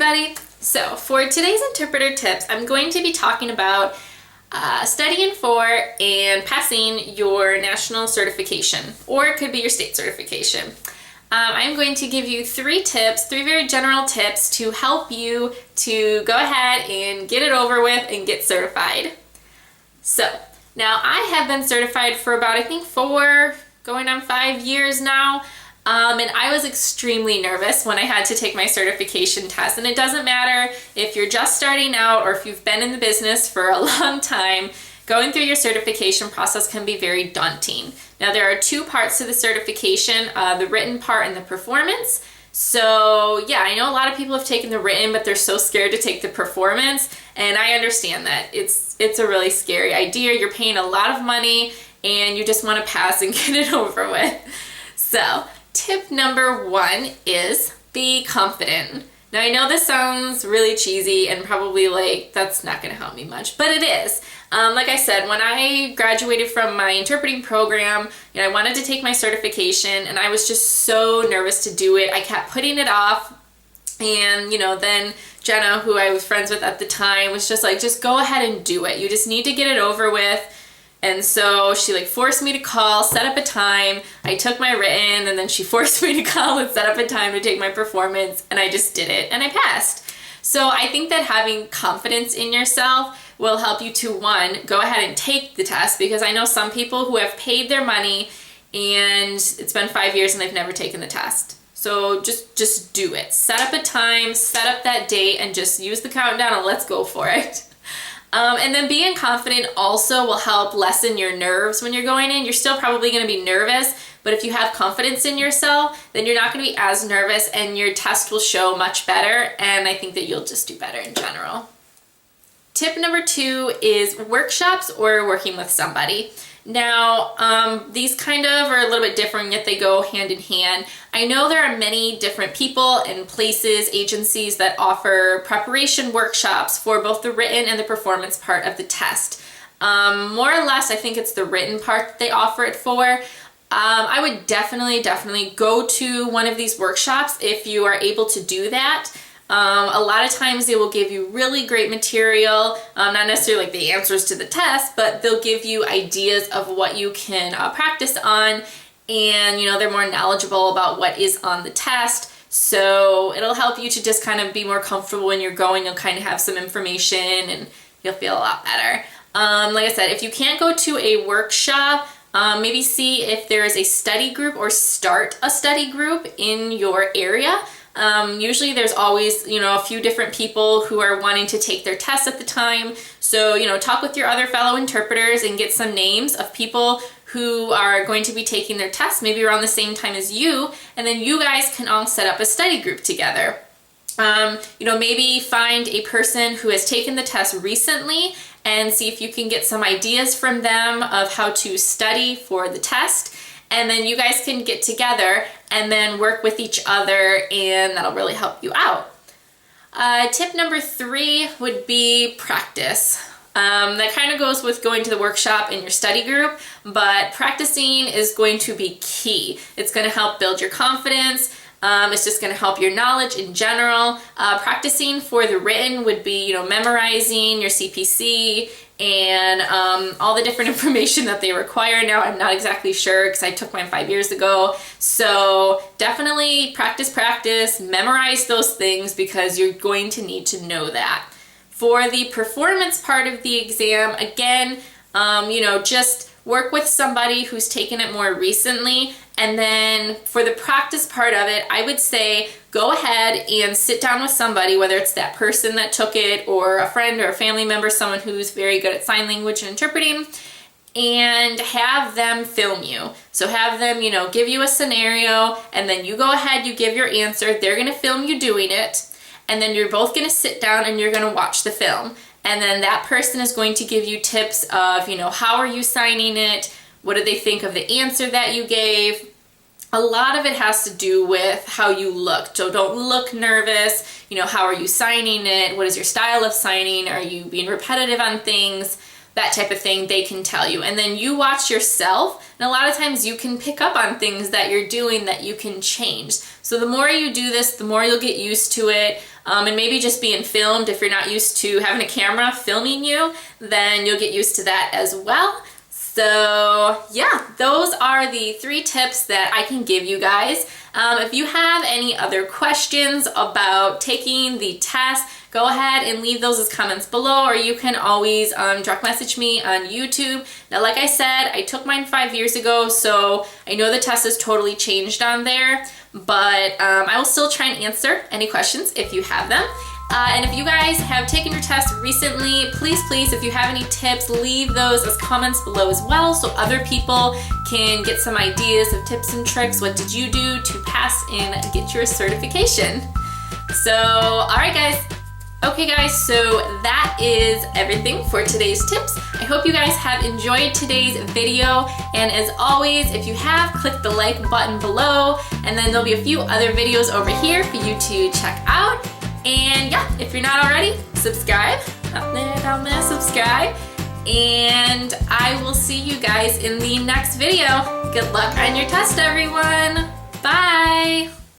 everybody! So for today's interpreter tips, I'm going to be talking about studying for and passing your national certification, or it could be your state certification. I'm going to give you three very general tips to help you to go ahead and get it over with and get certified. So now I have been certified for about, I think 4, going on 5 years now. And I was extremely nervous when I had to take my certification test. And it doesn't matter if you're just starting out or if you've been in the business for a long time, going through your certification process can be very daunting. Now there are 2 parts to the certification, the written part and the performance. So yeah, I know a lot of people have taken the written, but they're so scared to take the performance. And I understand that. It's a really scary idea. You're paying a lot of money and you just want to pass and get it over with. So tip number 1 is be confident. Now I know this sounds really cheesy and probably like that's not going to help me much, but it is. Like I said, when I graduated from my interpreting program, I wanted to take my certification and I was just so nervous to do it. I kept putting it off, and then Jenna, who I was friends with at the time, was just like, just go ahead and do it. You just need to get it over with. And so she forced me to call, set up a time. I took my written, and then she forced me to call and set up a time to take my performance, and I just did it and I passed. So I think that having confidence in yourself will help you to, 1, go ahead and take the test, because I know some people who have paid their money and it's been 5 years and they've never taken the test. So just do it. Set up a time, set up that date, and just use the countdown and let's go for it. And then being confident also will help lessen your nerves when you're going in. You're still probably going to be nervous, but if you have confidence in yourself, then you're not going to be as nervous and your test will show much better, and I think that you'll just do better in general. Tip number 2 is workshops or working with somebody. Now, these kind of are a little bit different, yet they go hand in hand. I know there are many different people and places, agencies that offer preparation workshops for both the written and the performance part of the test. More or less, I think it's the written part that they offer it for. I would definitely go to one of these workshops if you are able to do that. A lot of times they will give you really great material, not necessarily like the answers to the test, but they'll give you ideas of what you can practice on, and they're more knowledgeable about what is on the test. So it'll help you to just kind of be more comfortable when you're going. You'll kind of have some information and you'll feel a lot better. Like I said, if you can't go to a workshop, maybe see if there is a study group or start a study group in your area. Usually there's always, a few different people who are wanting to take their tests at the time. So, talk with your other fellow interpreters and get some names of people who are going to be taking their tests maybe around the same time as you, and then you guys can all set up a study group together. Maybe find a person who has taken the test recently and see if you can get some ideas from them of how to study for the test. And then you guys can get together and then work with each other, and that'll really help you out. Tip number 3 would be practice. That kind of goes with going to the workshop in your study group, but practicing is going to be key. It's going to help build your confidence. It's just going to help your knowledge in general. Practicing for the written would be, memorizing your CPC and all the different information that they require now. I'm not exactly sure because I took mine 5 years ago. So definitely practice, memorize those things because you're going to need to know that. For the performance part of the exam, again, just work with somebody who's taken it more recently. And then for the practice part of it, I would say go ahead and sit down with somebody, whether it's that person that took it or a friend or a family member, someone who's very good at sign language and interpreting, and have them film you. So have them, give you a scenario, and then you go ahead, you give your answer. They're going to film you doing it, and then you're both going to sit down and you're going to watch the film. And then that person is going to give you tips of, how are you signing it? What do they think of the answer that you gave? A lot of it has to do with how you look. So don't look nervous. How are you signing it? What is your style of signing? Are you being repetitive on things? that type of thing, they can tell you. And then you watch yourself, and a lot of times you can pick up on things that you're doing that you can change. So the more you do this, the more you'll get used to it. And maybe just being filmed, if you're not used to having a camera filming you, then you'll get used to that as well. So yeah, those are the 3 tips that I can give you guys. If you have any other questions about taking the test, go ahead and leave those as comments below, or you can always direct message me on YouTube. Now, like I said, I took mine 5 years ago, so I know the test has totally changed on there, but I will still try and answer any questions if you have them. And if you guys have taken your test recently, please, if you have any tips, leave those as comments below as well, so other people can get some ideas of tips and tricks. What did you do to pass and get your certification? So, all right, guys. Okay, guys, so that is everything for today's tips. I hope you guys have enjoyed today's video, and as always, if you have, click the like button below, and then there'll be a few other videos over here for you to check out. And yeah, if you're not already, subscribe. Up there, down there, subscribe. And I will see you guys in the next video. Good luck on your test, everyone. Bye.